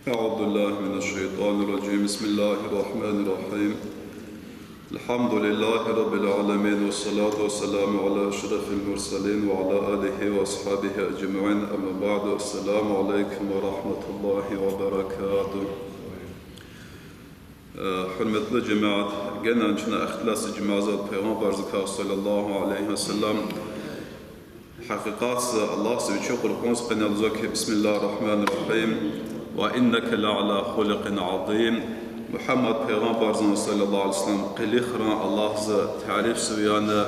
أعوذ بالله من الشيطان الرجيم. بسم الله الرحمن الرحيم. الحمد لله رب العالمين، والصلاة والسلام على أشرف المرسلين وعلى آله وأصحابه أجمعين. أما بعد، السلام عليكم ورحمة الله وبركاته. حرمة الجماعة جنا أنشنا أخلاص جماعة پیغمبر زكاة صلى الله عليه وسلم حقيقات الله سبحانه القرآن قنال زكي. بسم الله الرحمن الرحيم. وإنك لعلى خلق عظيم. محمد پیغمبر صلى الله عليه وسلم قليخرا الله تعريف سويانا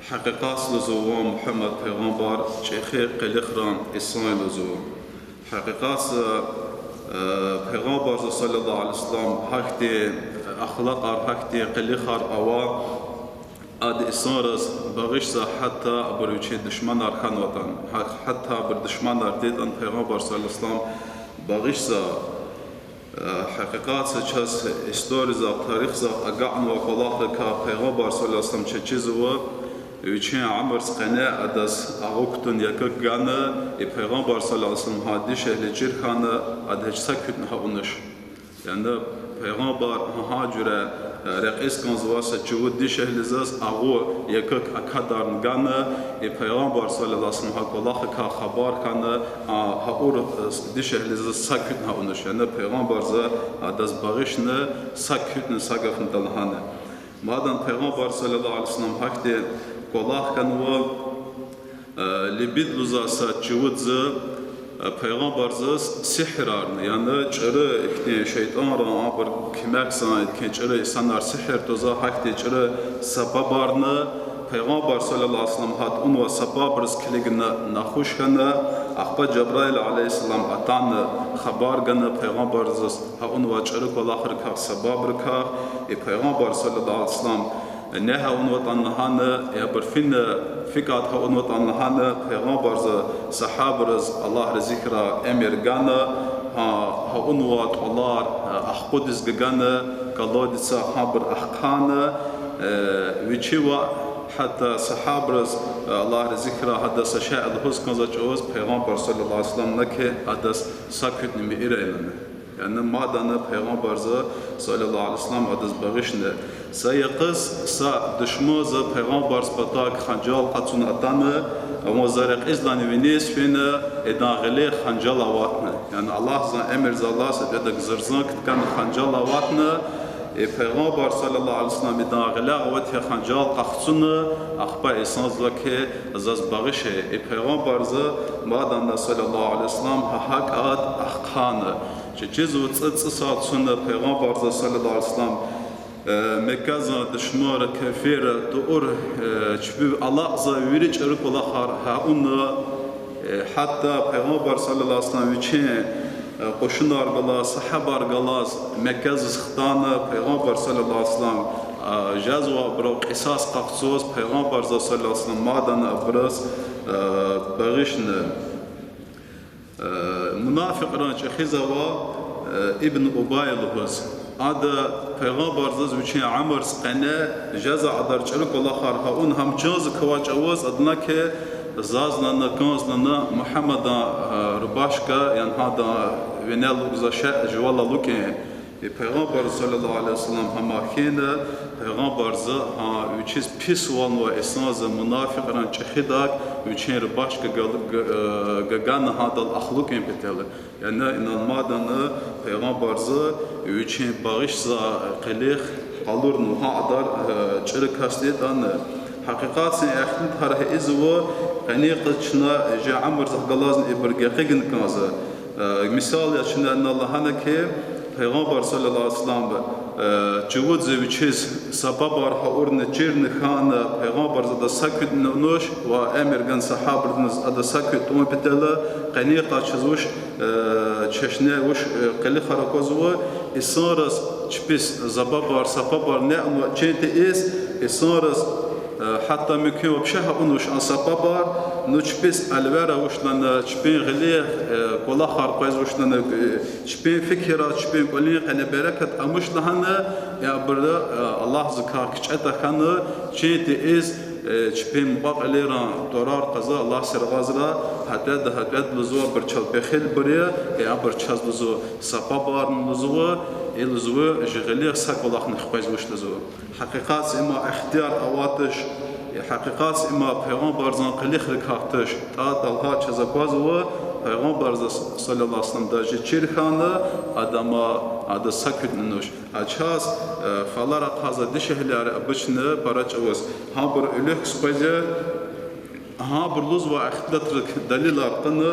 حقيقات لزوم محمد پیغمبر شيخي قليخرا إسرائيل لزوم حقيقات پیغمبر صلى الله عليه وسلم حكتي أخلاق حكتي قليخر أوا اد إسرائيل بغشة حتى بروچي دشمن أرخان وطن حتى بردشمن أرديد أن پیغمبر صلى الله عليه وسلم بغشة حقيقات سچاس история تاريخ أقعن وقلاق لك پیغمبر صلى الله عليه وسلم چچيزوا ويچين عمر سقنا أدس أغوكتن يكك غانا پیغمبر صلى الله عليه وسلم هاديش أهل جرخانا أدهج سكتن هاونش يعني پیغمبر هاجره رئيس كنزواسة جود ديش أهل زاس أغو يكك أكادرن غانا پیغمبر صلى الله عليه وسلم هقلاق خبر كانا هاور ديش أهل زاس سكتن هاونش يعني پیغمبر زا أدس باغشنا سكتن ساقفن دلهانا مادن پیغمبر صلى الله عليه وسلم حكتي قلاق كانوا لبيد لزاسة جود زا پیغمبر زاس سحرارن يعني چرا اكتين شيطان را عبر كمك سان اكتين چرا إنسانار سحر توزا حكتي چرا سببارن پیغمبر صلى الله عليه وسلم هات اون و سبب رز كليگنا نخوش كنا أخبا جبرائيل عليه السلام أتان خبر گنا پیغمبر زاس ها اون و چرا قلاق ركا سبب ركا پیغمبر صلى الله عليه وسلم نها اون وطن نهانا يبرفين فكات ها اون وطن نهانا پیغمبر صحاب رز الله رزيكرا امير غانا ها اون وط الله احقودز غانا قلودسا حبر احقانا ويچوا حتى صحاب رز الله رزيكرا حدث شاء الحس كنزا جوز پیغمبر صلى الله عليه وسلم نكي حدث ساكت نمي إيراننا يعني ما دانا پیغمبر صلى الله عليه وسلم حدث بغشنا سيقص سا دشموز پیغمبر سبتاك خنجال قطون أتانا ومزارق إزلاني ونيس فينا إدان غلي خنجال واتنا يعني الله زان أمر الله سيدك زرزان كان خنجال واتنا پیغمبر صلى الله عليه وسلم إدان غلي واتي خنجال قخصنا أخبا إسانز لكي زاز بغشه پیغمبر مادانا صلى الله عليه وسلم حق آد أخقانا چیزو تصاعد سنة پیغمبر صلى الله عليه وسلم مكازا دشمار كفير دور شباب الله زاويرج أرك الله هؤون حتى پیغمبر صلى الله عليه وسلم وچين قشن أرجلا صحاب أرجلا مكاز خطانا پیغمبر صلى الله عليه وسلم جزوا برو قصاص قصص پیغمبر صلى الله عليه وسلم مادن أبرز بغشن منافق رانش خزوا ابن أبي الهز هذا پیغمبر زز وچين عمر سقنا جزا عدر چلك الله خار هون هم جاز كواج أوز أدنى ك زازنا نكانزنا محمد رباشكا يعني هذا ونال زشاء جوالا لوكين پیغمبر صلى الله عليه وسلم هم خينا پیغمبر ز ها وچيز پيسوان و اساز منافق ران چخداك وچين رباشكا گگان هذا الاخلاق بتل يعني ان المادن پیغمبر ز وچين باغش ز قليخ قالور نها ادار چركاستيت ان حقيقات اخن تره ازو قنيقچنا جا عمر زغلازن ابرگقين كازا مثال يشنا ان الله هنكي پیغمبر صلى الله عليه وسلم جود زوجيز سببار هورن جيرن خان پیغمبر زد سكت نوش و امر گن صحابر زد سكت اون بتلا قنيقه چزوش چشنه وش قلي خرقزو اسارس چپس زببار سببار نه چنت اس اسارس حتى ممكن وبشها أنوش عن سببار نجبس الورا وشلنا شبين غليه كلا خارقاز وشلنا شبين فكرة شبين قليل أنا بركة أمش لهنا يا برا الله ذكر كشتا خنا شيء تيز çpim bak elera dorar qaza Allah sergazra hatta da hatta luzu berçal bexil buriya ya berçaz luzu sapa bar luzu luzu jigli sak Allah nxpaz wush luzu haqiqat ima ikhtiyar awatish haqiqat ima peygamber zan qlich rikhatış ta dalha çazabaz ve peygamber sallallahu aleyhi ve sellem da çirxanı adama adı sakütnuş aças falara qaza dişehler abçını paraçavuz ha bir ölük spaje ha bir luz ve ihtilatrik dalil arqını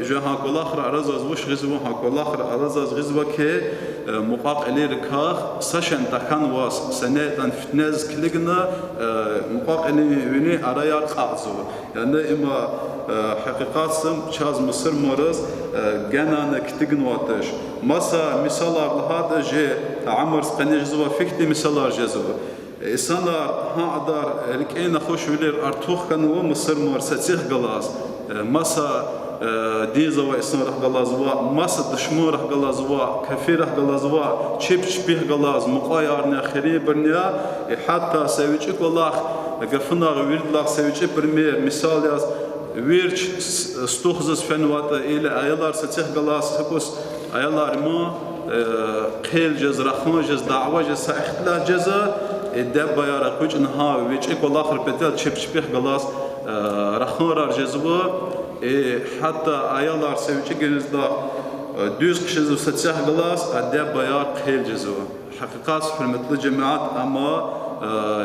جها كلاخر أرزاز وش غزوة ها كلاخر أرزاز غزوة كي مقاق إلي ركاخ سشن تكان واس سنة فتناز كلجنا مقاق إلي ويني أرايا قازو يعني إما حقيقات سم شاز مصر مرز جنان كتجن واتش مسا مثال هذا جي عمر سقني جزوة فيكتي مثال جزوة إنسانlar ha adar erkeğine hoş bilir artık kanı Mısır morsatsih galas masa dizava İslam galazva masa düşman galazva kafir galazva çipçpih galaz muqayar naxiri birniya hatta seviçik Allah gafına virdlah seviçi premier misal yaz virç stohzas fenvat ile aylar satsih galas hepus aylar mı qil cez raxma cez da'va cez sahla ceza الدب يا رقوج إنها ويجي كل آخر بتال شبيه جلاس رخنار جذبه حتى أيالار سويجي جنزدا دوز كشزو ستسح جلاس الدب يا قيل جذبه حقيقة حرمت الجماعات أما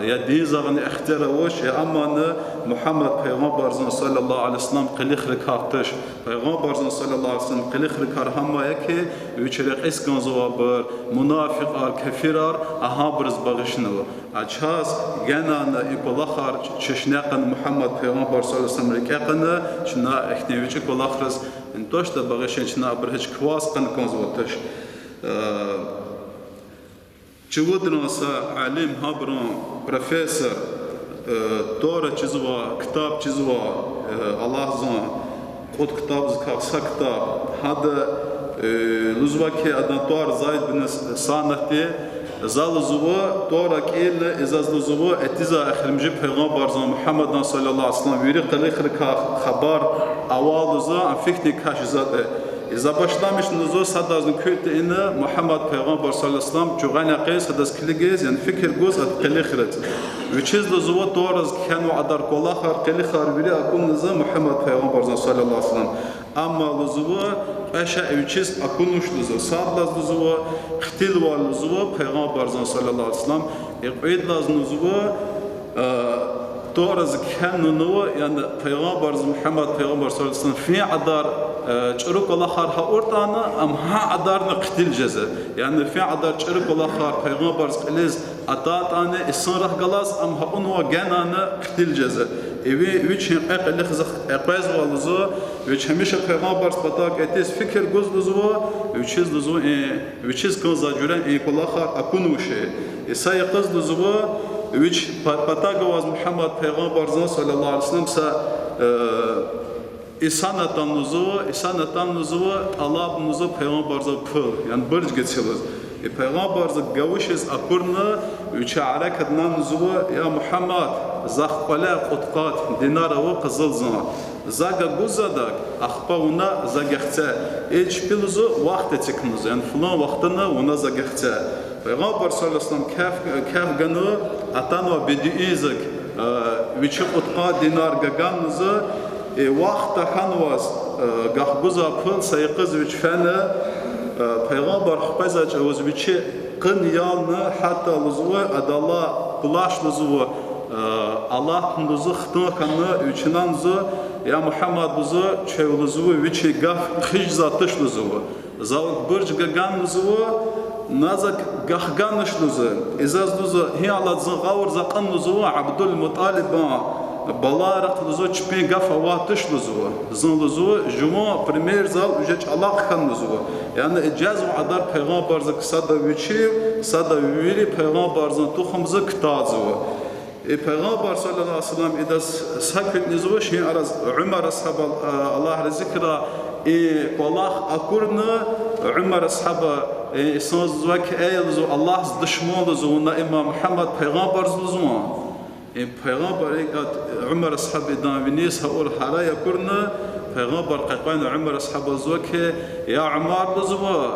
يا ديزاغن اختراوش يا أما محمد پیغمبر صلى الله عليه وسلم قليخ ركارتش پیغمبر صلى الله عليه وسلم قليخ ركار هما يكي ويشرق اسكن زوابر منافق كفيرار أها برز بغشنو أجهاز جنان إقلاخر تشناقن محمد پیغمبر صلى الله عليه وسلم ركاقنا شنا اختنويش إقلاخرز انتوش دا بغشن شنا برهج كواس قن كنزواتش Чеводраса алим хаброн профессор Тора чизва китаб чизва Аллах зан код китаб зкахса китаб хада лузваки адан Тор Зайд бин Санахти залузва Тора кел изаз лузву этиза ахримжи пейгамбар зан Мухаммад саллаллаху алейхи ва саллям вири калихр хабар авалуза афикни кашизате إذا باشلامش نزول صدق كنت إن محمد پیغمبر صلى الله عليه وسلم جوعنا قيس صدق كلجيز يعني فكر جوز قلي خرج وشيز لزوات دورز كانوا عدار كلا خار قلي خار بيري أكون نزول محمد پیغمبر صلى الله عليه وسلم أما لزوات أشياء وشيز أكونش لزوات صاد لزوات اختيل والزوات پیغمبر صلى الله عليه وسلم يقعد لزوات دورز كانوا نو يعني پیغمبر محمد پیغمبر صلى الله عليه وسلم في عدار چرک الله خار ها ortağına am ha adarını qtil ceza yani fi adar çruk Allah xar peygamber qiliz atatane israh galas am ha onwa ganana qtil ceza evi üç aqli xizq aqaz valuzu üç hemişe peygamber patak etis fikir gozluzu üç izluzu üç iz koza juran Allah xar akunuşe isa yaqzluzu üç patak vaz Muhammed peygamber sallallahu aleyhi ve sellem sa İsanatan nuzu Allah nuzu peygamberza pıl yani bırç geçiyoruz. Peygamberza gavuşuz akurna üçe hareketna nuzu ya Muhammed zakpala qutqat dinara ve qızıl zana zaga guzadak akhpauna zagahta eç piluzu vaqt etiknuzu yani falan vaqtına ona zagahta Peygamber sallallahu aleyhi ve sellem kaf ganu atanwa bidiizak üçe qutqat dinar gagan nuzu وقت خانواز گهگوزا پل سایقز ویچ فنه پیغمبر خبزاج اوز ویچه قن یالنه حتی لزوه ادالا بلاش لزوه الله لزو ختم کنه ویچنان زو یا محمد لزو چه لزوه ویچه گه خیج زاتش لزوه زاو برج گگان لزوه نازك گهگانش لزوه ازاز لزوه هی علت زغاور زقن لزوه عبدالمطالب Balaraq luzu çpi gafa watış luzu zın luzu juma premier zal ücret Allah kan luzu yani icaz ve adar peygamber sada viçi sada viri peygamber zın tuxumzu ktazu peygamber sallallahu aleyhi ve sellem idas sakit luzu şey araz Umar ashab Allah zikra Allah akurna Umar ashab isnaz zvak ay luzu Allah düşman luzu na imam Muhammed peygamber luzu پیغمبر ایکات عمر اصحاب دانوینیس هول حرای کرنا پیغمبر قیقان عمر اصحاب زوکه یا عمر لزوا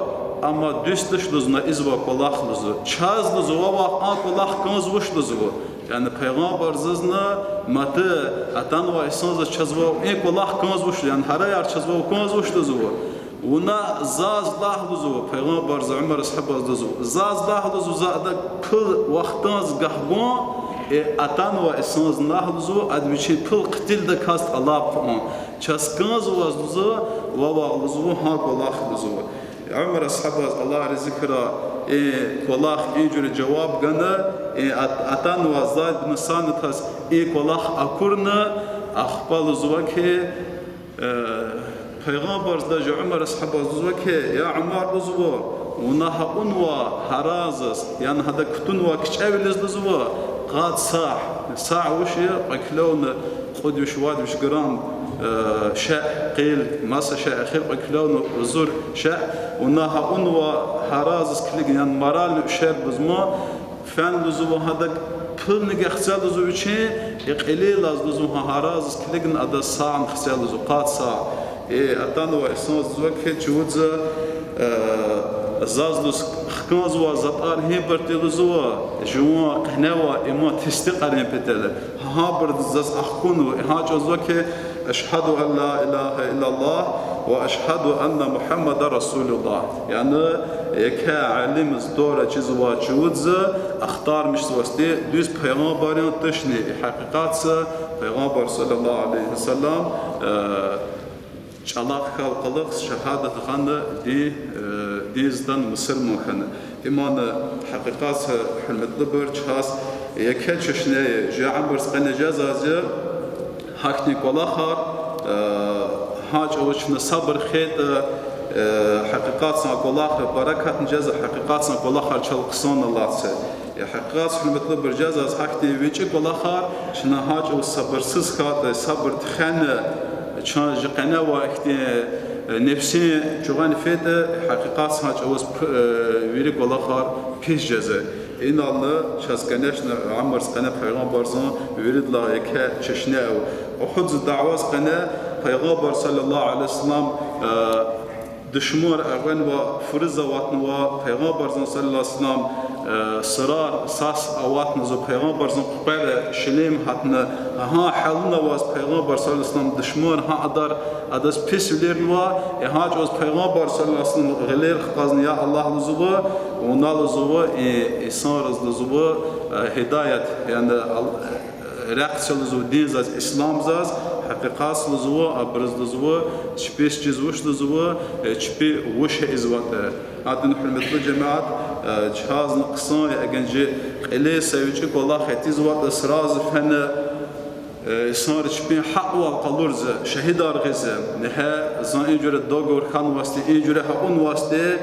اما دوستش لزنا ازوا کلاخ لزو چاز لزوا و آن کلاخ کنز وش لزوا یعنی پیغمبر ززنا مت اتان و اسانز چازوا این کلاخ کنز وش یعنی حرای ار چازوا کنز وش لزوا ونا زاز الله لزو پیغمبر ز عمر اصحاب لزو زاز الله لزو زاد کل وقتاز گهبون اتان و اسانز نه لزو ادویچی کل قتل دکاست الله پون چاس کنز واز لزو و واغ لزو ها کلاخ لزو عمر اصحاب الله ذکر کلاخ اینجور جواب گنه اتان و زاد نسان تاس کلاخ اکورنه اخبال لزو که پیغمبر زد عمر اصحاب لزو که یا عمر لزو ونها انوا حرازس یعنی هذا کتنوا کچاوی لزو قاد ساع وشي قكلون قد وشواد وش جرام شاء قيل ماسة شاء خير قكلون زور شاء ونها أنوا حرازس كليجن يعني مرال شر بزما فان لزوم هذا كل نجح خسال لزوم شيء يقليل لزوم حرازس كليجن هذا ساعة خسال لزوم قاد ساعة أتانوا إسناد لزوم كجوز زازلوس خكازوا زطار هيبرت لزوا جوا قنوا إما تستقرن بتله هابر زاز أخكونو هاج أزوك أشهد أن لا إله إلا الله وأشهد أن محمد رسول الله يعني يكا علم الدورة جزوا جوز أختار مش وستي دوز پیغمبران تشني حقيقات پیغمبر صلى الله عليه وسلم شالله خلق شهادة خانة ديزدان مصر مخانة إيمان حقيقات حلمت لبر شاس يكاد ششني جا عمر سقنا جازازي حكني كلاخر هاج أوشنا صبر خيط حقيقات سان كلاخر بركات جازا حقيقات سان كلاخر شالقصان الله سي حقيقات حلمت لبر جازاز حكني ويجي كلاخر شنا هاج أو صبر سسخات صبر تخانة چون جقنا وقتی نفسی جوان فیت حقیقت هاج اوز ویری گلاخار پیش جزه این الله شاس کنش عمر سکنه پیغمبر زن ویرد لا یک چشنه او خود دعواز کنه پیغمبر صلی الله علیه وسلم دشمار اغن و فرز واتن و پیغمبر زن صلی الله علیه وسلم سرار ساس اواتن زو پیغمبر زن قبل شلیم هاتن ها حلنا واز پیغمبر صلی الله علیه وسلم دشمار ها ادار ادس پیس ولرن و ها جوز پیغمبر صلی الله علیه وسلم غلیر قازن یا الله لزوا و نال زوا انسان رز لزوا هدایت یعنی رقص لزوا دین زاز اسلام زاز حقيقات لزوا أبرز لزوا شبيش جزوش لزوا شبي وش إزوات هذا نحن مثل جماعة جهاز نقصان أجنجي قليل سويتش كلا خيتي زوات إسراز فن صار شبي حق وقلورز شهيد أرغز نها زان إنجور الدعور خان واسطة إنجور هون واسطة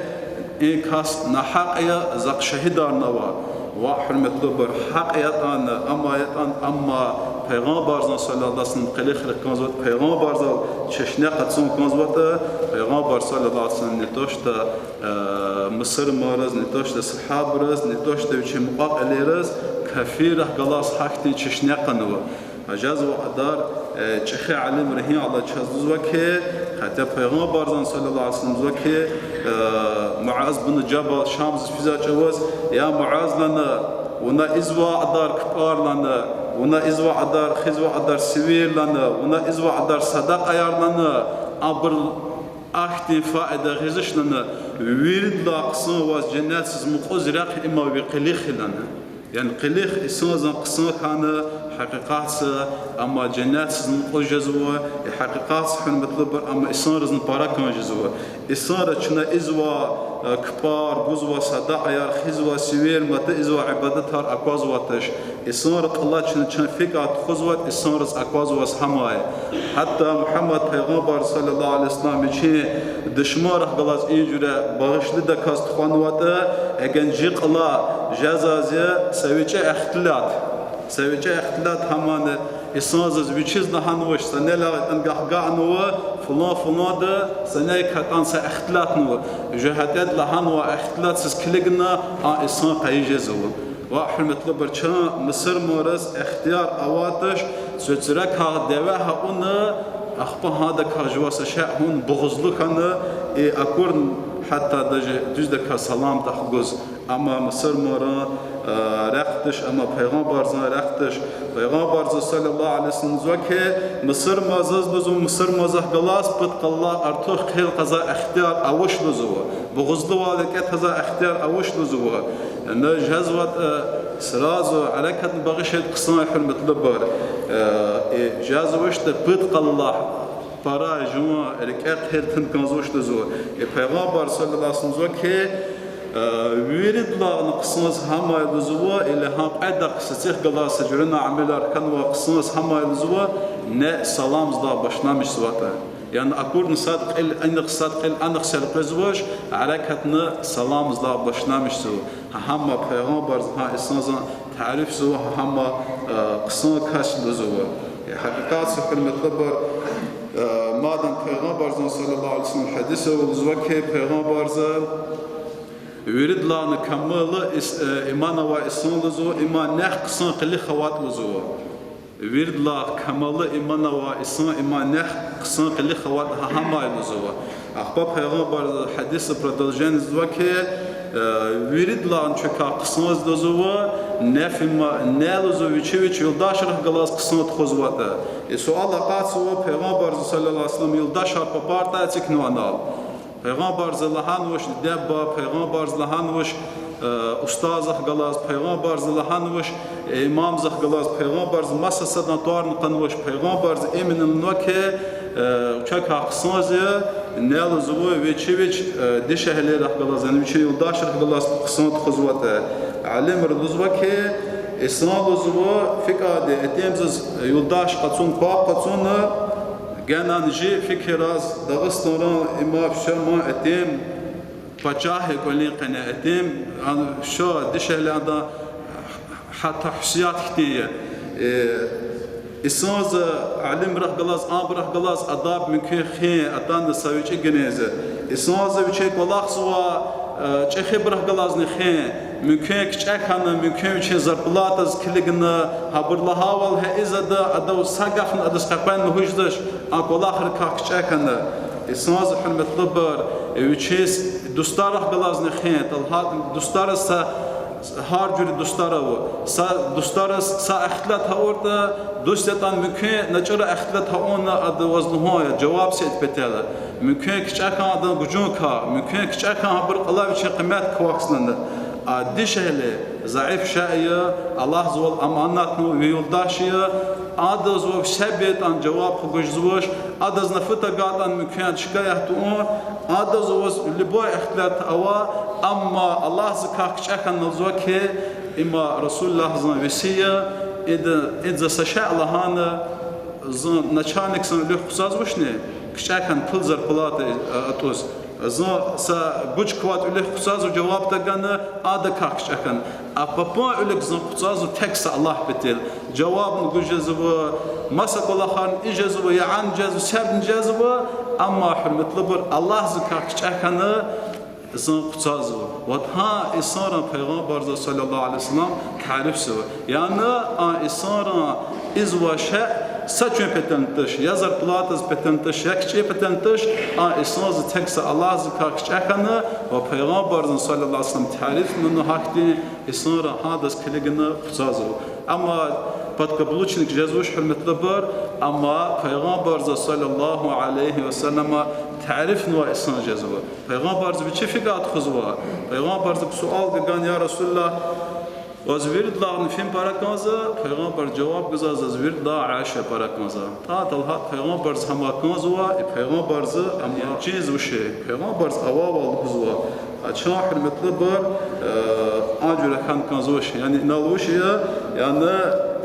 إن كاس نحقيا زق شهيد أرنوا وحرمت لبر حقيقة أما پیغمبر صلی الله علیه وسلم قلیخ کنزوت پیغمبر زال چشنه قدسون کنزوت پیغمبر صلی الله علیه وسلم نتاشت مصر مارز نتاشت صحاب رز نتاشت وچه مقاقلی رز کفیره گلاس حقتی چشنه قنو اجاز و قدر چخی علم رهی الله چهزوز وکه حتی پیغمبر صلی الله علیه وسلم وکه معاذ بن جبل شامز فیزا جواز یا معاذ لنا ونا ازوا قدر كبار لنا ونا إزوا عدار خزوا عدار سوير لنا ونا إزوا عدار صدق أيار لنا أبر أختي فائدة غزش لنا ويرد لا قصان واز جنات مقوز راق إما بقليخ لنا يعني قليخ إسان قصان كان حقيقات أما جنات مقوز جزوا حقيقات حن مطلب أما إسان رزن باراك جزوا إسان رجنا إزوا كبار جزوا صدق أيار خزوا سوير مت إزوا عبادتها أقواز واتش إسان رق الله شن فكرة خزوات إسان رز أقواز واسحماي حتى محمد پیغمبر صلى الله عليه وسلم يجي دشمار خلاص إنجرا باغش لده كاست خوانواته أجن جيق الله جزازة سويتش اختلاط همان إسان زز بيشيز نهانوش سنة لا أنقع نوا فلان ده سنة كتان ساختلاط نوا جهادات لهانوا اختلاط سكلجنا إسان قيجزوا وحرمت لبرشا مصر مورس اختيار اواتش سوتسرك ها دواها اون اخبا هذا كاجواس شاء هون بغزلك انا اكورن حتى دجدك سلام تخجز اما مصر مورا رختش اما پیغمبر زن رختش پیغمبر صلی الله علیه وسلم زوکه مصر مازز لزو مصر مازه گلاس بد قلا ارتوخ خیل قضا اختیار اوش لزو بغزلو والکت قضا اختیار اوش لزو نه جهزوت سرازو علكت بغشت قصنا حرمت لبر جهزوش بد قلا para juma erkek herten kanzoş da zor. Peygamber sallallahu aleyhi ve sellem zor ki viridla qısmız hamaylı zuva ile ham ayda qısıcıq qalası jürünə amelar kan və qısmız hamaylı zuva ne salamızda başlamış zuvata. Yani akurn sadq el anıq sadq el anıq selqə zuvaj alakatını salamızda başlamış zuva. Hamma peygamber ha isnazan tarif zuva hamma qısmı kaşlı zuva. Hakikat hürmetli bar مادام پیغمبر صلی الله علیه و سلم حدیث ولزوکه پیغمبر ورد لان کامل ایمان و اسلام لزو ایمان نقصان قلی خوات لزو ورد لا کامل ایمان و اسلام ایمان نقصان قلی خوات همه لزو اخبار پیغمبر حدیث продолжен زوکه ورد لان چکا قسم لزو نفهم نلزو ویچ یلداشرح گلاس قسم تخوزواته سؤال قاسو پیغمبر صلی الله علیه و سلم یلداشر پارتا تکنوانال پیغمبر زلهان وش دبا پیغمبر زلهان وش استاد گلاس پیغمبر زلهان وش امام زخ گلاس پیغمبر مساسدن توارن قنوش پیغمبر امن نوکه چکا قسم نلزو ویچ دشهلی رح گلاس ویچ یلداشر گلاس قسم تخوزواته علم رضوکه İslam uzvu fikade etemsiz yoldaş katsun kuak katsun genanji fikiraz Dağıstan'a ima fşama etem paçahe kolin qana etem şu dişelanda hatta hissiyat kitiye İslam alim rah galas amrah galas adab mümkün xi atan savici geneze İslam zavici kolak suva çexe brah galas ne xi mümkün küçükhanı mümkün için zarplataz kiligna haberla haval heizada adav sagafn adas qapan hujdaş akolahır ka küçükhanı İsmaz hürmetli bar üçes dostarah galas ne xi talhat dostarasa har jüri dostara o dostaras sa ahlat ha orada dostatan mümkün naçara ahlat ha ona adı vaznuha cevap set betela mümkün küçükhan adı gucunka mümkün küçükhan haber Allah için kıymet kavakslandı dişehli zayıf şaiye Allah zol amanatnu ve yoldaşıya adı zol sebet an cevap gojzuş adı znafta gatan mümkün şikayet o adı zol liboy ihtilat ava ama Allah zikak çakan nazwaki ima Resulullah zan vesiye idza sasha Allahana zan начальник san lüh qusazmışne çakan pul zarplat atos zan sa güç kvat ülük qusaz cevap da ganı adı kak çakan apapa ülük zan qusaz teksa Allah betel cevabın gücezbu masakolahar icezbu yan cezbu sebn cezbu ama hürmetli bir Allah zikak çakanı zan qutazı. Vatha isara Peygamber sallallahu aleyhi ve sellem tarifsi. Yani isara izvaşa saçın petentış, yazar plataz petentış, yakçı petentış, isara teksa Allah zikak çakanı ve Peygamber sallallahu aleyhi ve sellem tarifini hakti isara hadas kiligini qutazı. Ama podkablучник жазуш hürmetli bir ama Peygamber sallallahu aleyhi ve sellem تعرف نوع إسناد جذبه. پیغمبر زبی چه فکرات خزوه؟ پیغمبر زب سوال بگن یا رسول الله وزویرد لا نفهم پارکنزه. پیغمبر جواب گذاشت زویرد لا عاشه پارکنزه. تا دلها پیغمبر زهما کنزوه. پیغمبر ز اما چیز وشه. پیغمبر ز آوال خزوه. چه حرمتلی بر آجوره خان کنزوش. یعنی نالوشه یعنی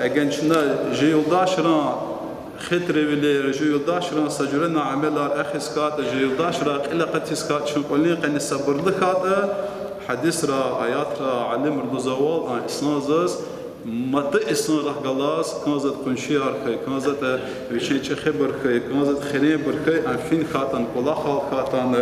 اگرچنا جیوداشران خطرevili yoldaşlar sacurena amelar ahiskat yoldaşlar ilaqat iskat şunqulni qani sabırlı khatı hadisra ayatra alim rızawal isnazız matı isnarah galas kanzat kunşiyar khay kanzat viçe xeber khay kanzat khine ber khay afin khatan qola khal khatan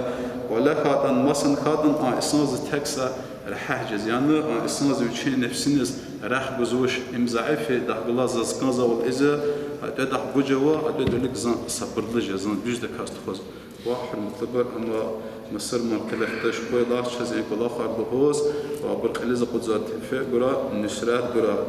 ولا خاطن مسن خاطن إسناز تكسا رح حجز يعني إسناز وشين نفسنس رح جزوش إمزعفة ده غلاز زكانزا والإذا هتدح بجوا هتدلك زن صبر لجا زن بيجدك هستخوز واحد متبر أما مصر ما كلفتش كوي لاش زين كل آخر بهوز وبرخليز قدرات في جرا نشرات جرا